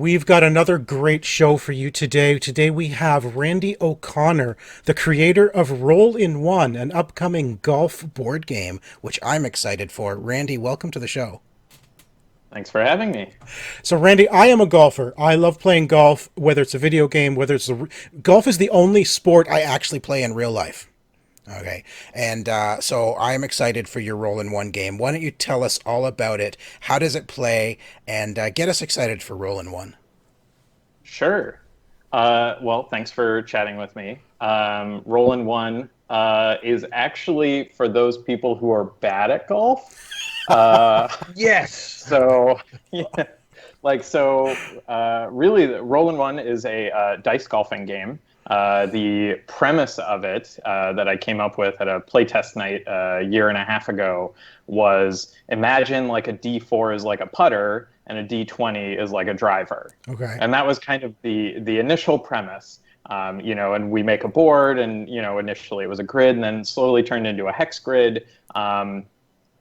We've got another great show for you today. Today we have Randy O'Connor, the creator of Roll in One, an upcoming golf board game, which I'm excited for. Randy, welcome to the show. Thanks for having me. So, Randy, I am a golfer. I love playing golf, whether it's a video game, whether it's golf is the only sport I actually play in real life. Okay, and so I'm excited for your Roll in One game. Why don't you tell us all about it? How does it play? And get us excited for Roll in One. Sure. Well, thanks for chatting with me. Roll in One is actually for those people who are bad at golf. Uh, Yes. so, yeah, really, Roll in One is a dice golfing game. The premise of it that I came up with at a playtest night a year and a half ago was imagine like a D4 is like a putter and a D20 is like a driver. Okay. And that was kind of the initial premise. And we make a board, and initially it was a grid, and then slowly turned into a hex grid.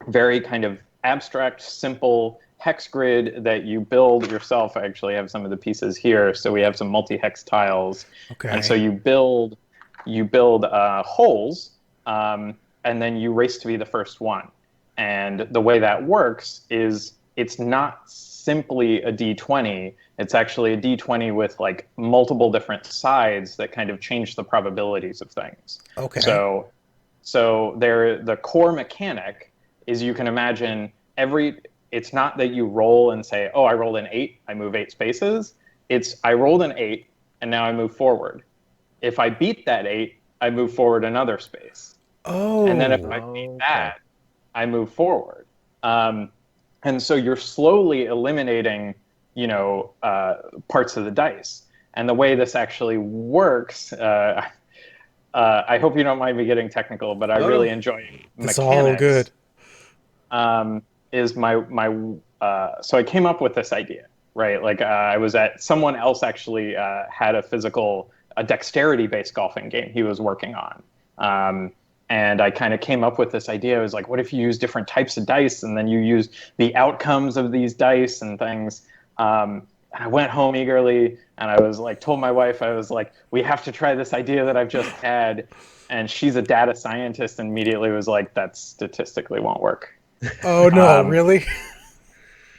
Very kind of abstract, simple hex grid that you build yourself. I actually have some of the pieces here, so we have some multi-hex tiles, Okay. and so you build holes, and then you race to be the first one. And the way that works is it's not simply a D20. It's actually a D20 with like multiple different sides that kind of change the probabilities of things. Okay. So the core mechanic is you can imagine it's not that you roll and say, oh, I rolled an 8, I move 8 spaces. It's I rolled an 8 and now I move forward. If I beat that 8, I move forward another space. Oh. And then if I beat that, I move forward. And so you're slowly eliminating, parts of the dice. And the way this actually works, I hope you don't mind me getting technical, but I really enjoy It's mechanics. all good. Is so I came up with this idea, right? Like I was at someone else actually had a dexterity-based golfing game he was working on. And I kind of came up with this idea. I was like, what if you use different types of dice and then you use the outcomes of these dice and things? I went home eagerly and I was like, told my wife, I was like, we have to try this idea that I've just had. And she's a data scientist and immediately was like, that statistically won't work. Oh no, really?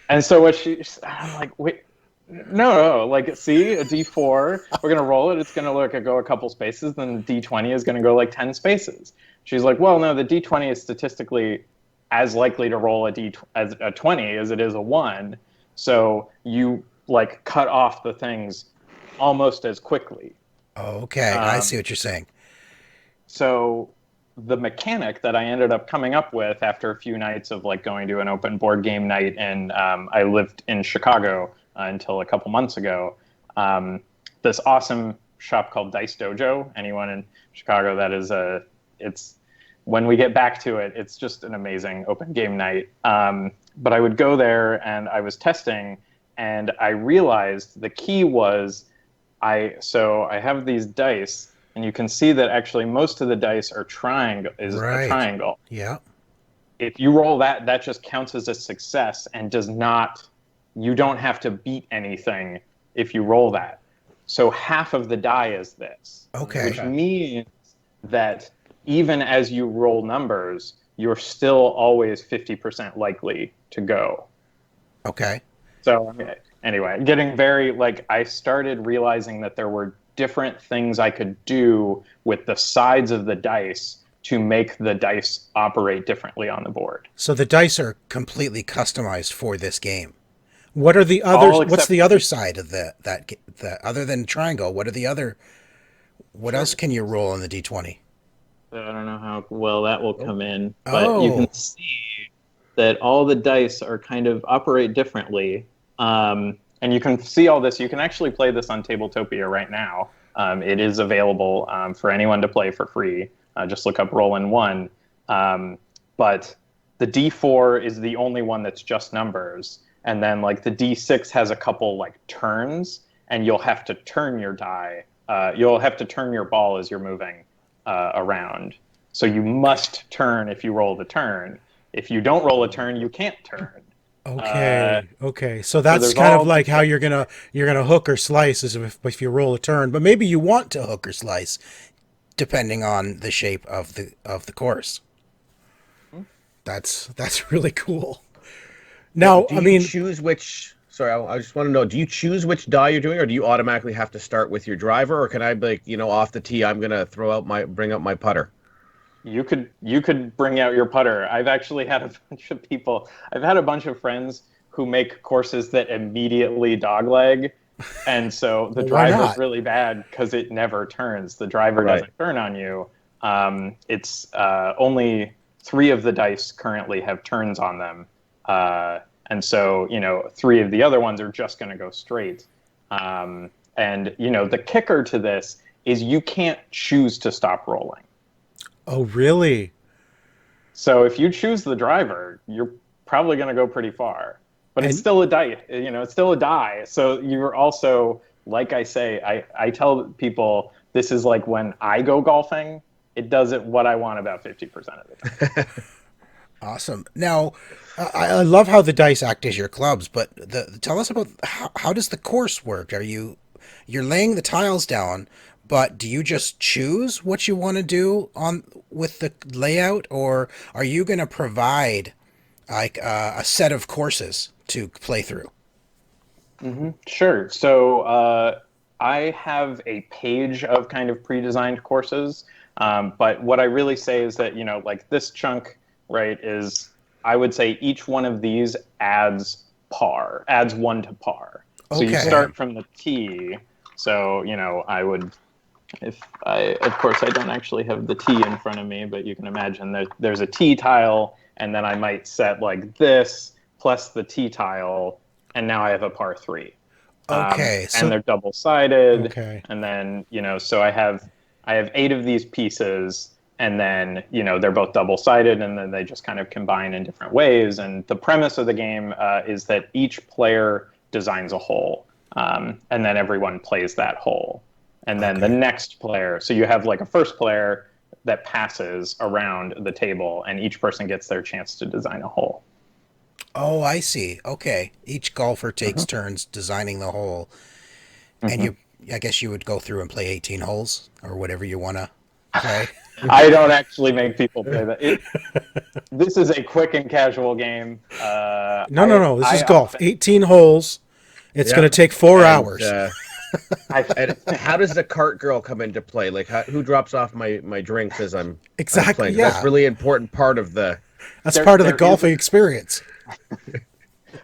And so I'm like, wait, no, like, see, a D4, we're going to roll it. It's going to go a couple spaces. Then the D20 is going to go like 10 spaces. She's like, well, no, the D20 is statistically as likely to roll as a 20 as it is a 1. So you like cut off the things almost as quickly. Okay, I see what you're saying. So the mechanic that I ended up coming up with after a few nights of like going to an open board game night, and I lived in Chicago until a couple months ago. This awesome shop called Dice Dojo. Anyone in Chicago, it's when we get back to it, it's just an amazing open game night. But I would go there and I was testing, and I realized the key was I have these dice. And you can see that actually most of the dice are a triangle. Yeah. If you roll that, that just counts as a success and you don't have to beat anything if you roll that. So half of the die is this. Okay. Which means that even as you roll numbers, you're still always 50% likely to go. Okay. So anyway, getting I started realizing that there were different things I could do with the sides of the dice to make the dice operate differently on the board. So the dice are completely customized for this game. What are the others? What's the other side of the other than triangle? What else can you roll on the D20? I don't know how well that will come in, but you can see that all the dice are kind of operate differently. And you can see all this. You can actually play this on Tabletopia right now. It is available for anyone to play for free. Just look up Roll in One. But the D4 is the only one that's just numbers. And then like the D6 has a couple like turns, and you'll have to turn your die. You'll have to turn your ball as you're moving around. So you must turn if you roll the turn. If you don't roll a turn, you can't turn. Okay. Okay. So So that's there's kind of all like these how things. you're gonna hook or slice as if you roll a turn, but maybe you want to hook or slice depending on the shape of the course. That's really cool. Now, Now, do I you mean, choose which? Sorry, I just want to know. Do you choose which die you're doing, or do you automatically have to start with your driver, or can I be like, off the tee, I'm gonna bring up my putter? You could bring out your putter. I've actually had a bunch of people. I've had a bunch of friends who make courses that immediately dogleg, and so the well, why driver's not? really bad because it never turns. The driver Right. doesn't turn on you. It's only three of the dice currently have turns on them, and so three of the other ones are just going to go straight. And the kicker to this is you can't choose to stop rolling. Oh, really? So if you choose the driver, you're probably going to go pretty far. But it's And still a die. It's still a die. So you're also, like I say, I tell people this is like when I go golfing, it does it what I want about 50% of the time. awesome. Now, I love how the dice act as your clubs, but tell us about how does the course work? You're laying the tiles down, but do you just choose what you want to do on with the layout, or are you going to provide like a set of courses to play through? Sure. So I have a page of kind of pre-designed courses, but what I really say is that like this chunk, right, is I would say each one of these adds one to par. So you Okay. start from the tee. So I would, if I, of course, I don't actually have the tee in front of me, but you can imagine that there's a tee tile, and then I might set like this plus the tee tile, and now I have a par three. Okay. And So they're double sided, okay. and then so I have eight of these pieces, and then they're both double sided, and then they just kind of combine in different ways. And the premise of the game is that each player designs a hole, and then everyone plays that hole, and then the Okay. next player. So you have like a first player that passes around the table, and each person gets their chance to design a hole. Oh, I see. Okay. Each golfer takes Mhm. turns designing the hole, and Mhm. I guess you would go through and play 18 holes or whatever you want to play. I don't actually make people play that. This is a quick and casual game. No, no, no. This I is golf. often 18 holes. It's going Yeah. to take 4 And hours. I and how does the cart girl come into play? Like, who drops off my drinks as I'm Exactly. playing? 'Cause that's Yeah. really important part of the. That's there part of the there is golfing experience.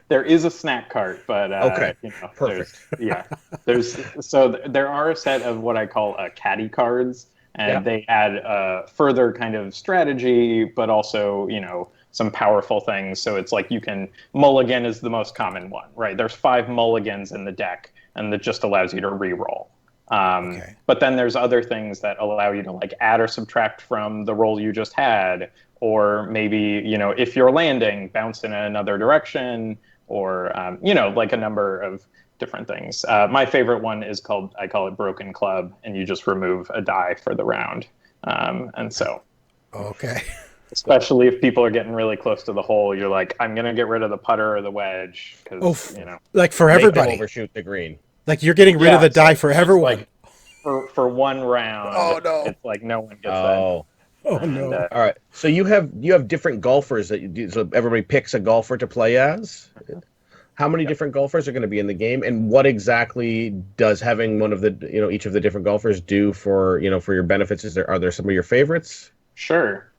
there is a snack cart, but Okay, there's perfect. yeah, there are a set of what I call caddy cards, Yeah. and they add further kind of strategy, but also some powerful things. So it's like you can mulligan is the most common one, right? There's five mulligans in the deck, and that just allows you to re-roll. Okay. But then there's other things that allow you to like add or subtract from the roll you just had, or maybe if you're landing, bounce in another direction, or like a number of different things. My favorite one is called I call it Broken Club, and you just remove a die for the round. And so, Okay. especially if people are getting really close to the hole, you're like, I'm gonna get rid of the putter or the wedge Oh, because like for Make them everybody. overshoot the green. Like you're getting rid of yeah. the die So for just everyone. like for one round, Oh no. it's like no one gets that, Oh, Oh and no. all right. So you have different golfers that you do. So everybody picks a golfer to play as. How many yep. different golfers are going to be in the game, and what exactly does having one of the each of the different golfers do for for your benefits? Are there some of your favorites? Sure.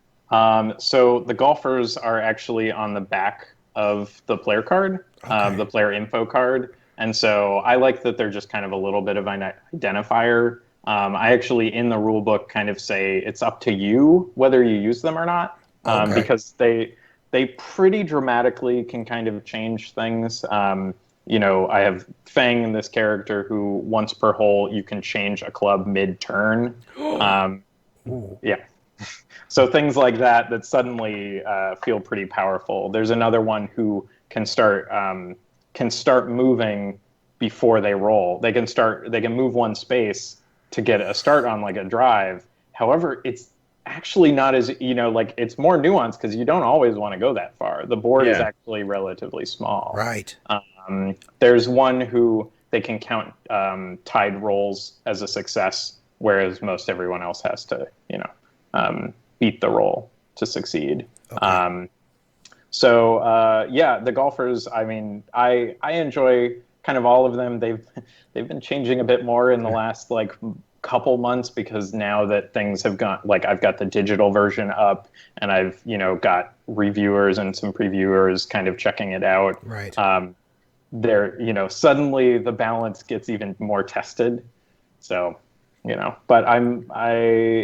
So the golfers are actually on the back of the player card, Okay. the player info card. And so I like that they're just kind of a little bit of an identifier. I actually, in the rule book, kind of say it's up to you whether you use them or not, Okay. because they pretty dramatically can kind of change things. I have Fang in this character who once per hole you can change a club mid-turn. Um, Ooh. yeah, so things like that suddenly feel pretty powerful. There's another one who can start moving before they roll. They can move one space to get a start on like a drive. However, it's actually not as, like it's more nuanced because you don't always want to go that far. The board is Yeah. actually relatively small. Right. There's one who they can count tied rolls as a success, whereas most everyone else has to, beat the roll to succeed. Okay. Yeah, the golfers. I mean, I enjoy kind of all of them. They've been changing a bit more in the last like couple months because now that things have gone, like I've got the digital version up and I've got reviewers and some previewers kind of checking it out. Right. There, suddenly the balance gets even more tested. So, but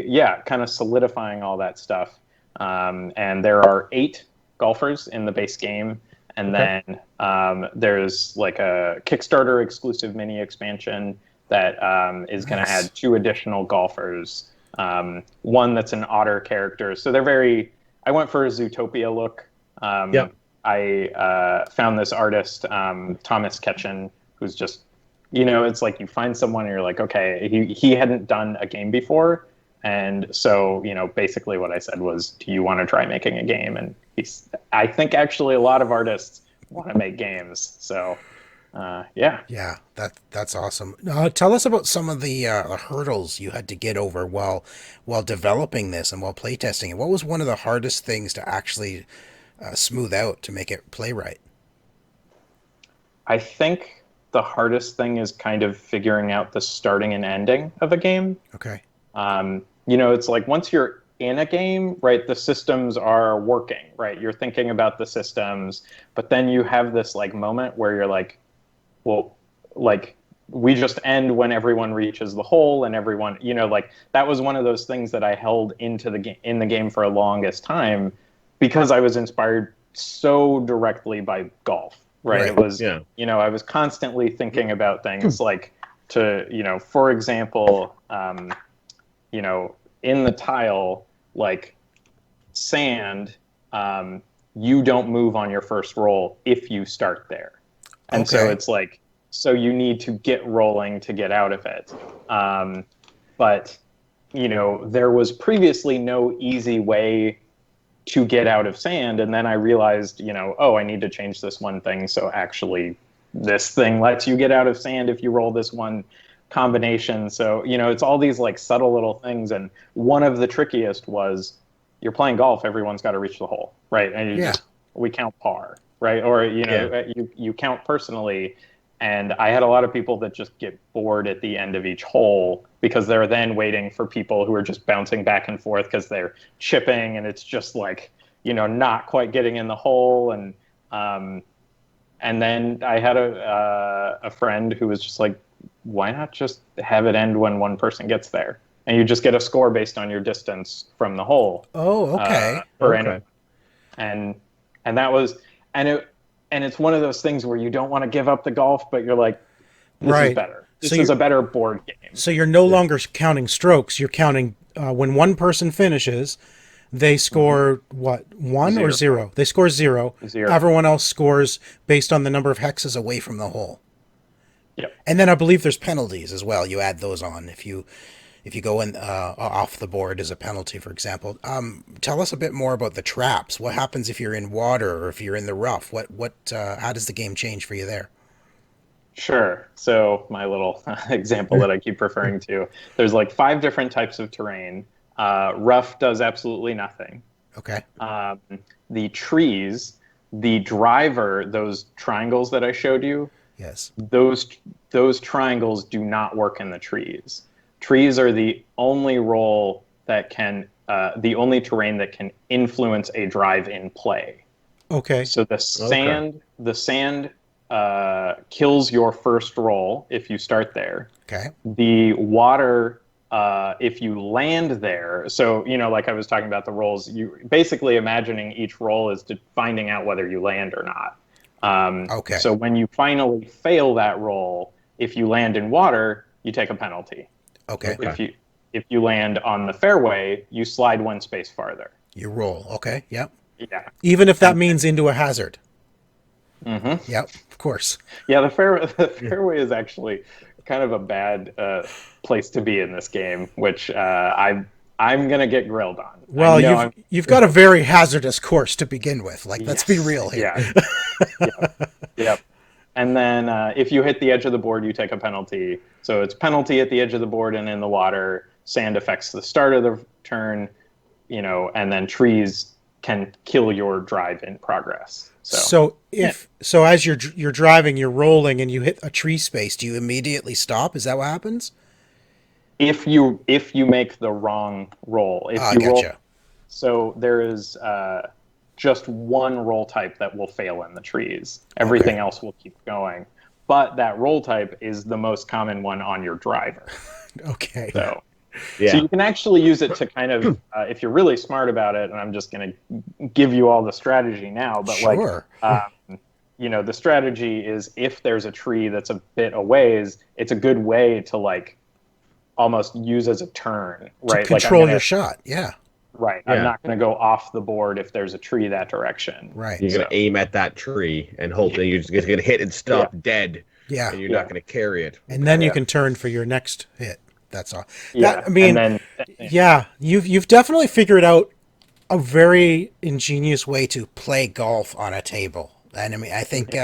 yeah, kind of solidifying all that stuff. And there are 8 golfers in the base game. And Okay. then there's like a Kickstarter exclusive mini expansion that is going to Nice. add 2 additional golfers. One that's an otter character. So I went for a Zootopia look. Yep. I found this artist, Thomas Ketchen, who's just, it's like you find someone and you're like, okay, he hadn't done a game before. And so, basically what I said was, do you want to try making a game? And I think actually a lot of artists want to make games. So, yeah. Yeah, that's awesome. Tell us about some of the hurdles you had to get over while developing this and while playtesting it. What was one of the hardest things to actually smooth out to make it play right? I think the hardest thing is kind of figuring out the starting and ending of a game. Okay. It's like once you're in a game, right, the systems are working, right? You're thinking about the systems, but then you have this like moment where you're like, well, like we just end when everyone reaches the hole and everyone, like that was one of those things that I held into the game in the game for a longest time because I was inspired so directly by golf, right? Right. It was, Yeah. I was constantly thinking about things like for example, in the tile, like sand, you don't move on your first roll if you start there. And so Okay. it's like, so you need to get rolling to get out of it. But, there was previously no easy way to get out of sand. And then I realized, oh, I need to change this one thing. So actually, this thing lets you get out of sand if you roll this one combination. So, it's all these like subtle little things. And one of the trickiest was you're playing golf, everyone's got to reach the hole, right? And Yeah. we count par, right? Or, Yeah. you count personally. And I had a lot of people that just get bored at the end of each hole because they're then waiting for people who are just bouncing back and forth because they're chipping and it's just like, not quite getting in the hole. And then I had a friend who was just like, why not just have it end when one person gets there? And you just get a score based on your distance from the hole. Oh, okay. For Okay. and that was and it's one of those things where you don't want to give up the golf, but you're like, this is Right. better. So This is you're a better board game. so you're no longer counting strokes. You're counting when one person finishes, they score what, 1 or 0? 0. They score 0. 0. Everyone else scores based on the number of hexes away from the hole. Yep. And then I believe there's penalties as well. You add those on if you go in off the board as a penalty, for example. Tell us a bit more about the traps. What happens if you're in water or if you're in the rough? How does the game change for you there? Sure. So my little example that I keep referring to, there's like 5 different types of terrain. Rough does absolutely nothing. Okay. The trees, the driver, those triangles that I showed you, Yes. those triangles do not work in the trees. Trees are the only role that can, the only terrain that can influence a drive in play. Okay. So the sand kills your first roll if you start there. Okay. The water, if you land there. So like I was talking about the rolls, you basically imagining each roll is finding out whether you land or not. Okay. So when you finally fail that roll, if you land in water, you take a penalty. Okay. If you land on the fairway, you slide 1 space farther. You roll. Okay. Yep. Yeah. Even if that means into a hazard. Mm-hmm. Yep. Of course. Yeah, the fairway is actually kind of a bad place to be in this game, which I'm gonna get grilled on. I Well, know you've got a very hazardous course to begin with. Like, let's be Yes. real here. Yeah. Yep. Yep. And then if you hit the edge of the board, you take a penalty. So it's penalty at the edge of the board and in the water. Sand affects the start of the turn, and then trees can kill your drive in progress. So as you're driving, you're rolling, and you hit a tree space, do you immediately stop? Is that what happens? If you make the wrong roll, if Ah, you roll, gotcha. so there is just one roll type that will fail in the trees. Okay. Everything else will keep going. But that roll type is the most common one on your driver. Okay. So, so Yeah. you can actually use it to kind of, if you're really smart about it, and I'm just going to give you all the strategy now, but Sure. the strategy is if there's a tree that's a bit a ways, it's a good way to almost use as a turn, To right? control your shot. Yeah. Right. I'm Yeah. not going to go off the board if there's a tree that direction. Right. You're gonna aim at that tree and hope that you're just gonna hit and stop dead, Yeah. and you're Yeah. not gonna carry it. And then you Yeah. can turn for your next hit. That's all. Yeah. I mean, And then, yeah, you've definitely figured out a very ingenious way to play golf on a table. And I mean, I think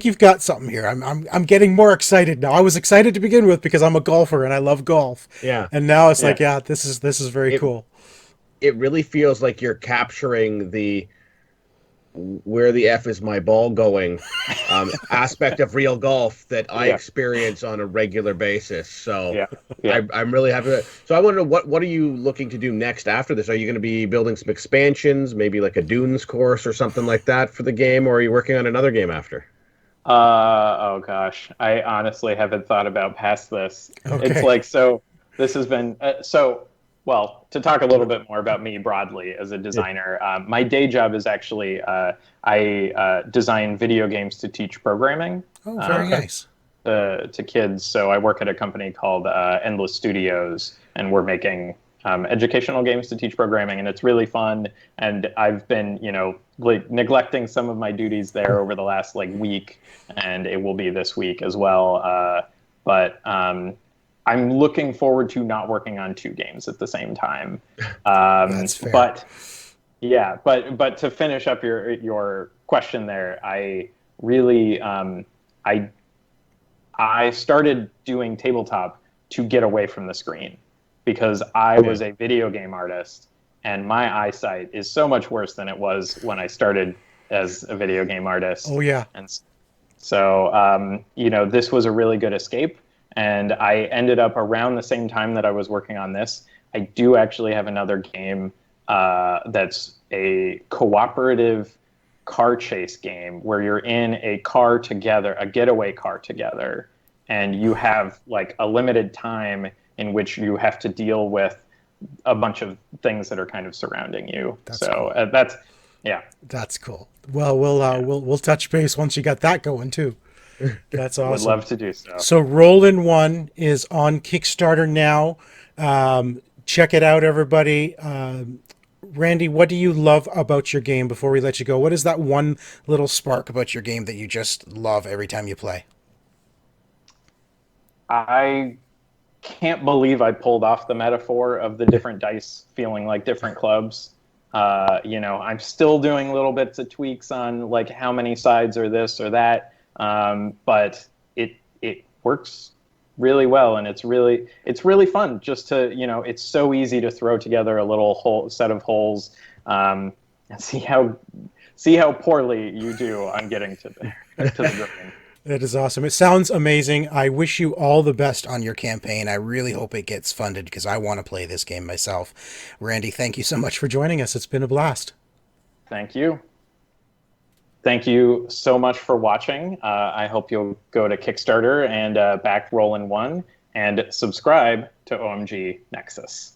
you've got something here. I'm getting more excited now. I was excited to begin with because I'm a golfer and I love golf. Yeah. And now it's Yeah. like, yeah, this is very It- cool. It really feels like you're capturing the where the F is my ball going aspect of real golf that I Yeah. experience on a regular basis. So yeah. Yeah. I'm really happy with it. So I want to know what are you looking to do next after this? Are you going to be building some expansions, maybe like a Dunes course or something like that for the game, or are you working on another game after? Oh gosh, I honestly haven't thought about past this. It's Okay. like so. This has been so. Well, to talk a little bit more about me broadly as a designer, my day job is actually I design video games to teach programming Oh, very nice. to kids. So I work at a company called Endless Studios, and we're making educational games to teach programming, and it's really fun. And I've been, neglecting some of my duties there over the last week, and it will be this week as well. But I'm looking forward to not working on two games at the same time. That's fair. But yeah, but to finish up your question there, I really I started doing tabletop to get away from the screen because I was a video game artist and my eyesight is so much worse than it was when I started as a video game artist. Oh yeah. And so, this was a really good escape. And I ended up around the same time that I was working on this. I do actually have another game that's a cooperative car chase game where you're in a car together, a getaway car together, and you have a limited time in which you have to deal with a bunch of things that are kind of surrounding you. That's so cool. yeah. That's cool. Well, we'll touch base once you got that going too. That's awesome. Would love to do so. So Rollin' One is on Kickstarter now. Check it out, everybody. Randy, what do you love about your game before we let you go? What is that one little spark about your game that you just love every time you play? I can't believe I pulled off the metaphor of the different dice feeling like different clubs. I'm still doing little bits of tweaks on how many sides are this or that. But it works really well, and it's really fun just to it's so easy to throw together a little whole set of holes and see how poorly you do on getting to the green. That is awesome. It sounds amazing. I wish you all the best on your campaign. I really hope it gets funded because I want to play this game myself. Randy, thank you so much for joining us. It's been a blast. Thank you. Thank you so much for watching. I hope you'll go to Kickstarter and back Rollin' One and subscribe to OMG Nexus.